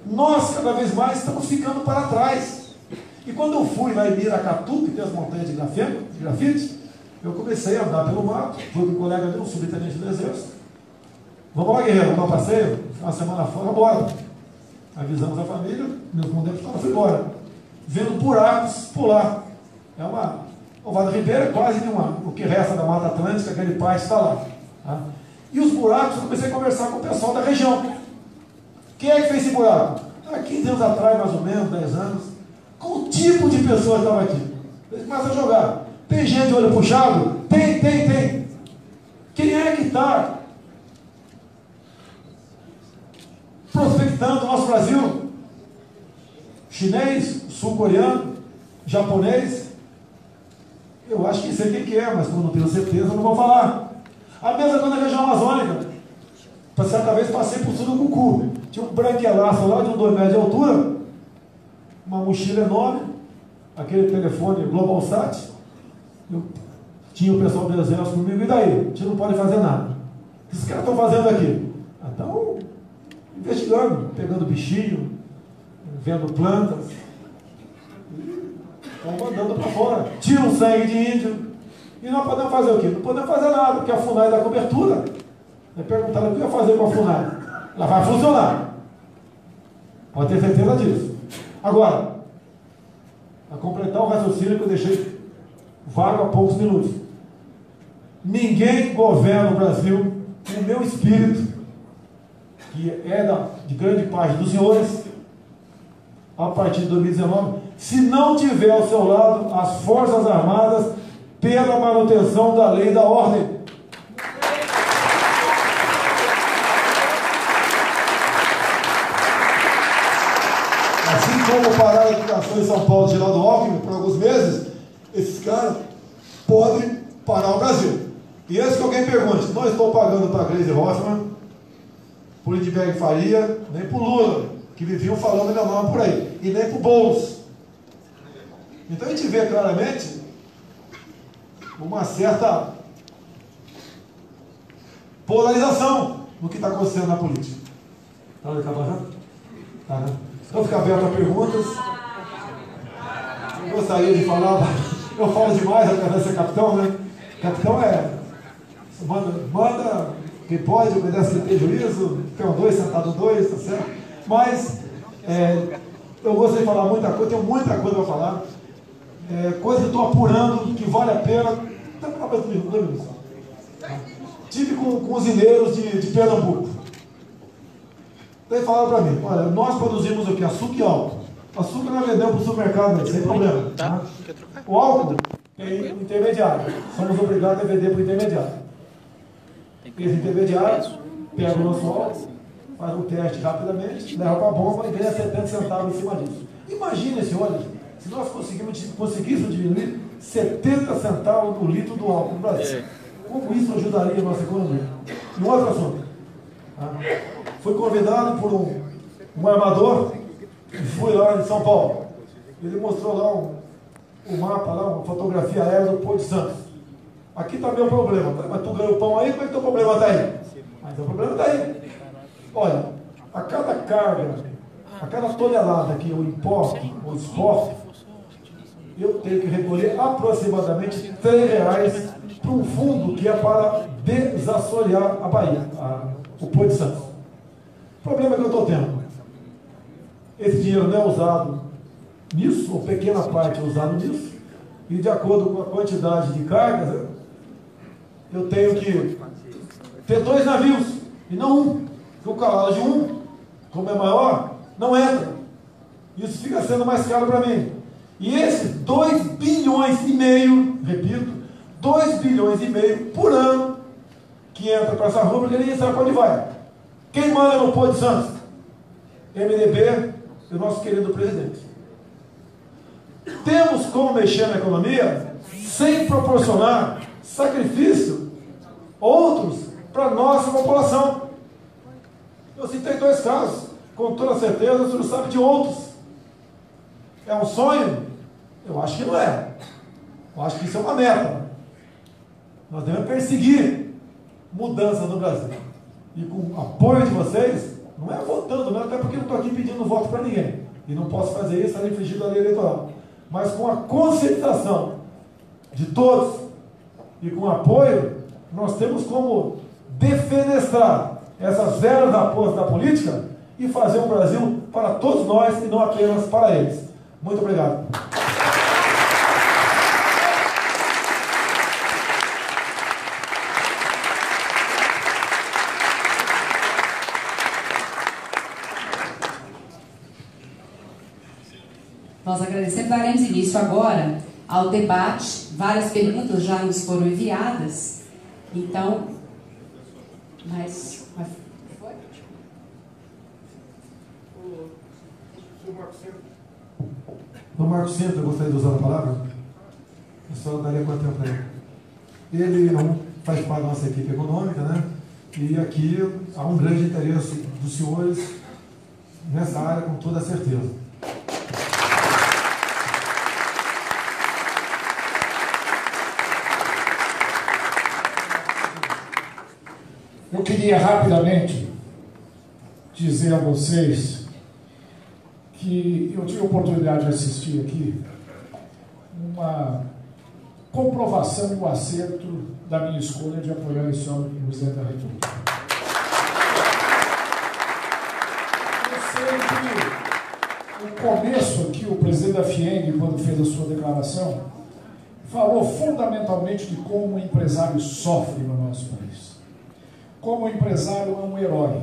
Nós, cada vez mais, estamos ficando para trás. E quando eu fui lá em Miracatu, que tem as montanhas de grafite, eu comecei a andar pelo mato, fui com um colega meu, um subtenente do Exército. Vamos lá, guerreiro, vamos dar um passeio? Uma semana fora, bora. Avisamos a família, meus condentes fui embora. Vendo buracos pular. É o Vale do Ribeira é quase o que resta da Mata Atlântica, aquele pai está lá. Tá? E os buracos, eu comecei a conversar com o pessoal da região. Quem é que fez esse buraco? Há 15 anos atrás, mais ou menos, 10 anos. Qual o tipo de pessoa que estava aqui? Eles começam a jogar. Tem gente de olho puxado? Tem. Quem é que está prospectando o nosso Brasil? Chinês, sul-coreano, japonês? Eu acho que sei quem que é, mas como não tenho certeza, não vou falar. A mesma coisa na região amazônica. Certa vez passei por Surucucu. Tinha um branquelaço lá de 2 metros de altura, uma mochila enorme, aquele telefone Globalsat. Tinha o pessoal do Exército comigo, e daí? A gente não pode fazer nada. O que esses caras estão fazendo aqui? Estão investigando, pegando bichinho, vendo plantas, estão mandando para fora. Tiram o sangue de índio. E nós podemos fazer o quê? Não podemos fazer nada, porque a FUNAI dá cobertura. Me perguntaram o que eu ia fazer com a FUNAI. Ela vai funcionar. Pode ter certeza disso. Agora, a completar o raciocínio que eu deixei vago há poucos minutos. Ninguém governa o Brasil com o meu espírito, que é de grande parte dos senhores, a partir de 2019, se não tiver ao seu lado as Forças Armadas pela manutenção da lei e da ordem. Assim como pararam a educação em São Paulo de Geraldo Alckmin por alguns meses, esses caras podem parar o Brasil. E antes que alguém pergunte, não estou pagando para a Gleisi Hoffmann, por Lindbergh Faria, nem para o Lula, que viviam falando meu nome por aí, e nem para o Boulos. Então a gente vê claramente uma certa polarização no que está acontecendo na política. Tá acabando? Tá, né? Então fica aberto a perguntas. Eu gostaria de falar, eu falo demais, apesar de ser capitão, né? Capitão manda quem pode, obedece quem tem juízo, tem 2, sentado 2, tá certo? Mas eu gostaria de falar muita coisa, tenho muita coisa para falar. Coisa que estou apurando, que vale a pena. Tive com os mineiros de Pernambuco. Daí falaram para mim, olha, nós produzimos o que? Açúcar e álcool. Açúcar nós vendemos para o supermercado, sem problema. Tá? O álcool tem intermediário. Somos obrigados a vender para o intermediário. Esse intermediário pega o nosso álcool, faz um teste rapidamente, leva para a bomba e ganha 70 centavos em cima disso. Imagine esse óleo, se nós conseguíssemos diminuir 70 centavos no litro do álcool no Brasil. Como isso ajudaria a nossa economia? E um outro assunto. Fui convidado por um armador e fui lá em São Paulo. Ele mostrou lá um mapa, lá, uma fotografia aérea do Porto de Santos. Aqui está meu problema. Mas tu ganhou pão aí, como é que teu problema está aí? Mas o problema está aí. Olha, a cada carga, a cada tonelada que eu importo ou exporto, eu tenho que recolher aproximadamente R$3 para um fundo que é para desassorear a Bahia, o Porto de Santos. O problema que eu estou tendo, esse dinheiro não é usado nisso, ou pequena parte é usado nisso, e de acordo com a quantidade de cargas, eu tenho que ter 2 navios, e não um, porque o cavalo de um, como é maior, não entra. Isso fica sendo mais caro para mim. E esses 2,5 bilhões, repito, 2,5 bilhões por ano, que entra para essa rúbrica, ninguém sabe para onde vai. Quem manda no Porto de Santos? MDB e o nosso querido presidente. Temos como mexer na economia sem proporcionar sacrifício outros para a nossa população. Eu citei 2 casos, com toda certeza o senhor sabe de outros. É um sonho? Eu acho que não é. Eu acho que isso é uma meta. Nós devemos perseguir mudanças no Brasil. E com o apoio de vocês, Não é votando, não, até porque eu não estou aqui pedindo voto para ninguém. E não posso fazer isso, está infringindo a lei eleitoral. Mas com a conscientização de todos e com apoio, nós temos como defenestrar essas velhas raposas da política e fazer um Brasil para todos nós e não apenas para eles. Muito obrigado. Nós agradecemos, daremos início agora ao debate. Várias perguntas já nos foram enviadas. Então, foi? O Marcos Centro, eu gostaria de usar a palavra. Eu só daria quanto tempo para ele. Ele faz parte da nossa equipe econômica, né? E aqui há um grande interesse dos senhores nessa área, com toda a certeza. Eu queria rapidamente dizer a vocês que eu tive a oportunidade de assistir aqui uma comprovação do acerto da minha escolha de apoiar esse homem como presidente da República. Eu sei que no começo aqui o presidente da FIENG, quando fez a sua declaração, falou fundamentalmente de como o empresário sofre no nosso país. Como o empresário é um herói.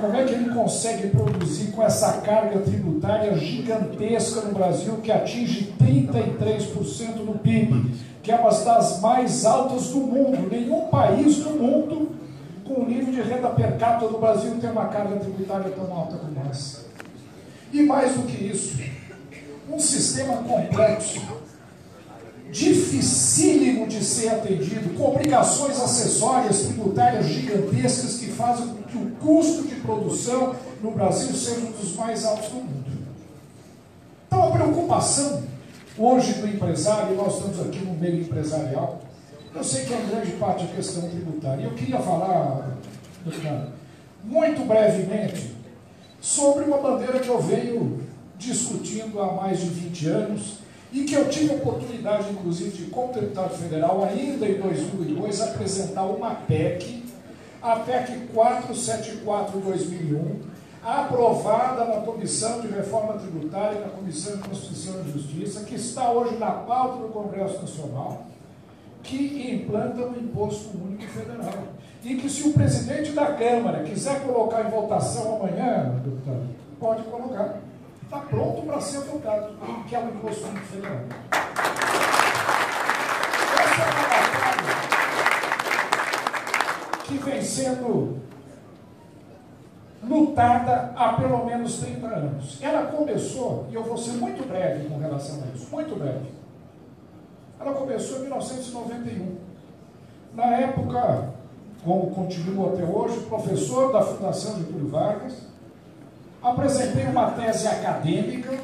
Como é que ele consegue produzir com essa carga tributária gigantesca no Brasil, que atinge 33% do PIB, que é uma das mais altas do mundo. Nenhum país do mundo com o nível de renda per capita do Brasil tem uma carga tributária tão alta como essa. E mais do que isso, um sistema complexo, dificílimo de ser atendido, com obrigações acessórias tributárias gigantescas que fazem com que o custo de produção no Brasil seja um dos mais altos do mundo. Então a preocupação hoje do empresário, e nós estamos aqui no meio empresarial, eu sei que é em grande parte a questão tributária. Eu queria falar, deputado, muito brevemente, sobre uma bandeira que eu venho discutindo há mais de 20 anos, e que eu tive a oportunidade, inclusive, de, como deputado federal, ainda em 2002, apresentar uma PEC, a PEC 474/2001, aprovada na Comissão de Reforma Tributária e na Comissão de Constituição e Justiça, que está hoje na pauta do Congresso Nacional, que implanta o Imposto Único Federal. E que, se o presidente da Câmara quiser colocar em votação amanhã, deputado, pode colocar. Está pronto para ser votado, que é o Imposto Único Federal. Essa é uma batalha que vem sendo lutada há pelo menos 30 anos. Ela começou, e eu vou ser muito breve com relação a isso, muito breve. Ela começou em 1991. Na época, como continua até hoje, professor da Fundação Getúlio Vargas, apresentei uma tese acadêmica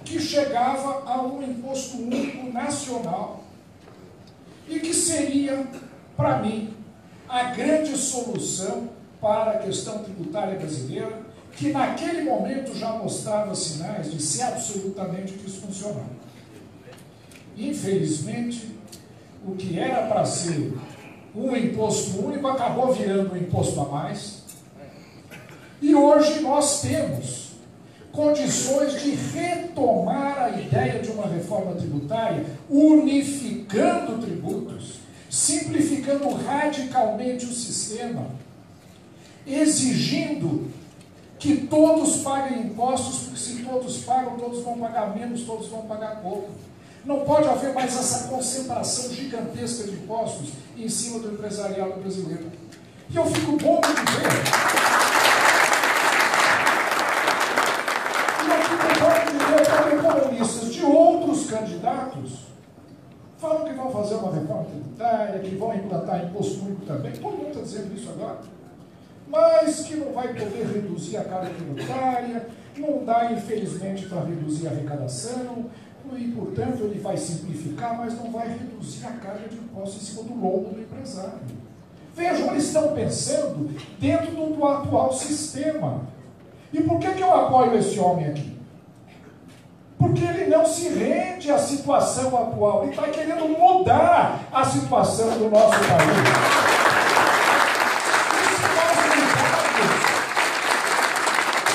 que chegava a um imposto único nacional e que seria, para mim, a grande solução para a questão tributária brasileira, que naquele momento já mostrava sinais de ser absolutamente disfuncional. Infelizmente, o que era para ser um imposto único acabou virando um imposto a mais. E hoje nós temos condições de retomar a ideia de uma reforma tributária, unificando tributos, simplificando radicalmente o sistema, exigindo que todos paguem impostos, porque se todos pagam, todos vão pagar menos, todos vão pagar pouco. Não pode haver mais essa concentração gigantesca de impostos em cima do empresariado brasileiro. E eu fico bom de ver. Economistas de outros candidatos falam que vão fazer uma reforma tributária, que vão implantar imposto único também, todo mundo está dizendo isso agora, mas que não vai poder reduzir a carga tributária, não dá, infelizmente, para reduzir a arrecadação, e, portanto, ele vai simplificar, mas não vai reduzir a carga de impostos em cima do lombo do empresário. Vejam, eles estão pensando dentro do atual sistema. E por que eu apoio esse homem aqui? Porque ele não se rende à situação atual. Ele está querendo mudar a situação do nosso país.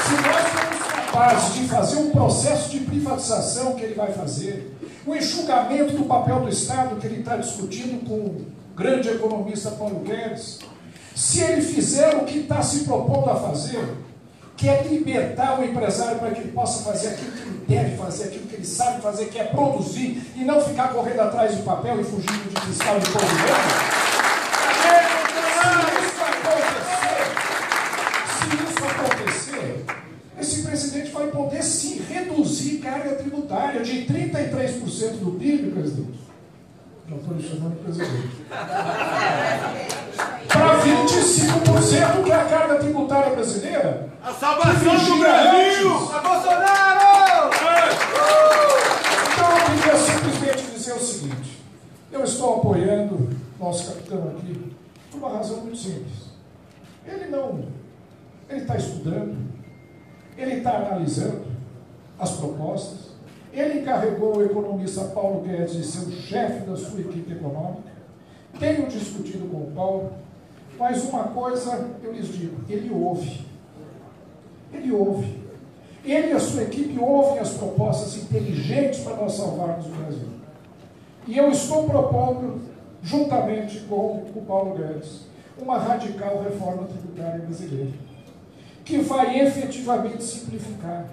Se nós formos capazes de fazer um processo de privatização que ele vai fazer, o enxugamento do papel do Estado que ele está discutindo com o grande economista Paulo Guedes, se ele fizer o que está se propondo a fazer, que é libertar o empresário para que ele possa fazer aquilo que ele deve fazer, aquilo que ele sabe fazer, que é produzir, e não ficar correndo atrás de papel e fugindo de fiscal de todo mundo. Se isso acontecer, esse presidente vai poder sim reduzir carga tributária de 33% do PIB, presidente. Não estou lhe chamando de presidente. Para 25%, que é a carga tributária brasileira. A salvação do Brasil! A Bolsonaro! Então eu queria simplesmente dizer o seguinte: eu estou apoiando nosso capitão aqui por uma razão muito simples. Ele está estudando, ele está analisando as propostas, ele encarregou o economista Paulo Guedes de ser o chefe da sua equipe econômica, tenho discutido com o Paulo, mas uma coisa eu lhes digo: ele ouve. Ele ouve. Ele e a sua equipe ouvem as propostas inteligentes para nós salvarmos o Brasil. E eu estou propondo, juntamente com o Paulo Guedes, uma radical reforma tributária brasileira, que vai efetivamente simplificar,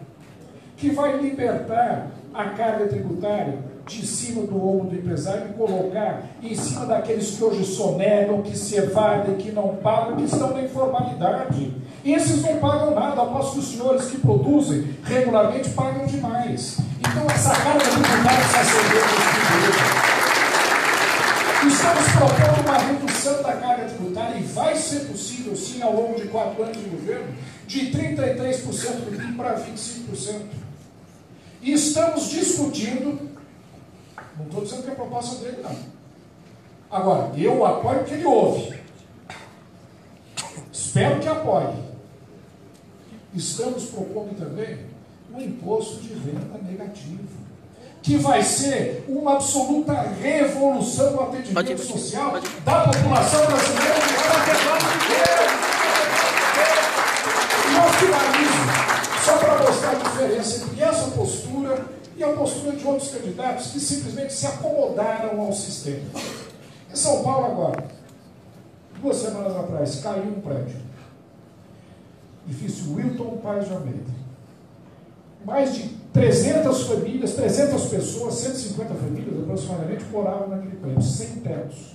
que vai libertar a carga tributária de cima do ombro do empresário e colocar em cima daqueles que hoje sonegam, que se evadem, que não pagam, que estão na informalidade. E esses não pagam nada, aposto que os senhores que produzem regularmente pagam demais. Então essa carga tributária precisa ser reduzida. Estamos propondo uma redução da carga tributária e vai ser possível, sim, ao longo de 4 anos de governo, de 33% do PIB para 25%. E estamos discutindo, não estou dizendo que é a proposta dele, não. Agora, eu apoio porque ele ouve. Espero que apoie. Estamos propondo também um imposto de renda negativo, que vai ser uma absoluta revolução no atendimento social da população brasileira. E eu finalizo, só para mostrar a diferença entre essa postura e a postura de outros candidatos que simplesmente se acomodaram ao sistema. Em São Paulo agora, 2 semanas atrás, caiu um prédio. Edifício Wilton Paes de Almeida. Mais de 300 famílias, 300 pessoas, 150 famílias aproximadamente, moravam naquele prédio, sem tetos.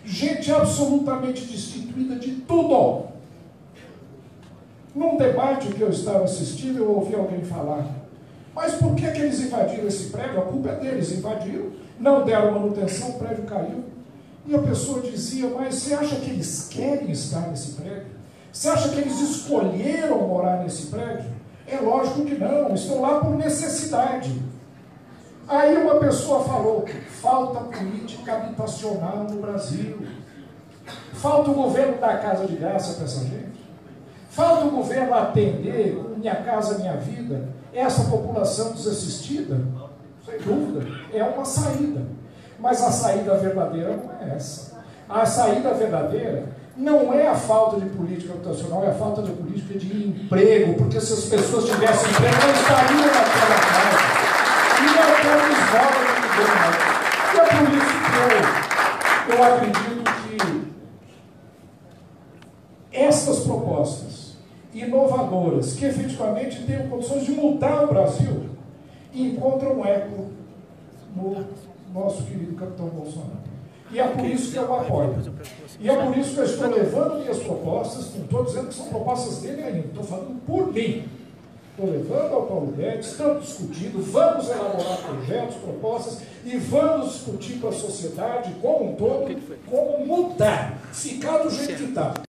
Gente absolutamente destituída de tudo. Num debate que eu estava assistindo, eu ouvi alguém falar: mas por que eles invadiram esse prédio? A culpa é deles, invadiram, não deram manutenção, o prédio caiu. E a pessoa dizia: mas você acha que eles querem estar nesse prédio? Você acha que eles escolheram morar nesse prédio? É lógico que não, estão lá por necessidade. Aí uma pessoa falou: falta política habitacional no Brasil. Falta o governo dar casa de graça para essa gente. Falta o governo atender, Minha Casa Minha Vida, essa população desassistida. Sem dúvida, é uma saída. Mas a saída verdadeira não é essa. A saída verdadeira não é a falta de política habitacional, é a falta de política de emprego, porque se as pessoas tivessem emprego, não estariam naquela casa. E não temos vaga de governo. E é por isso que eu acredito que estas propostas inovadoras, que efetivamente tenham condições de mudar o Brasil, encontram eco no nosso querido capitão Bolsonaro. E é por isso que eu apoio. E é por isso que eu estou levando minhas propostas, não estou dizendo que são propostas dele ainda, estou falando por mim. Estou levando ao Paulo Guedes, estamos discutindo, vamos elaborar projetos, propostas, e vamos discutir com a sociedade como um todo, como mudar, ficar do jeito que está.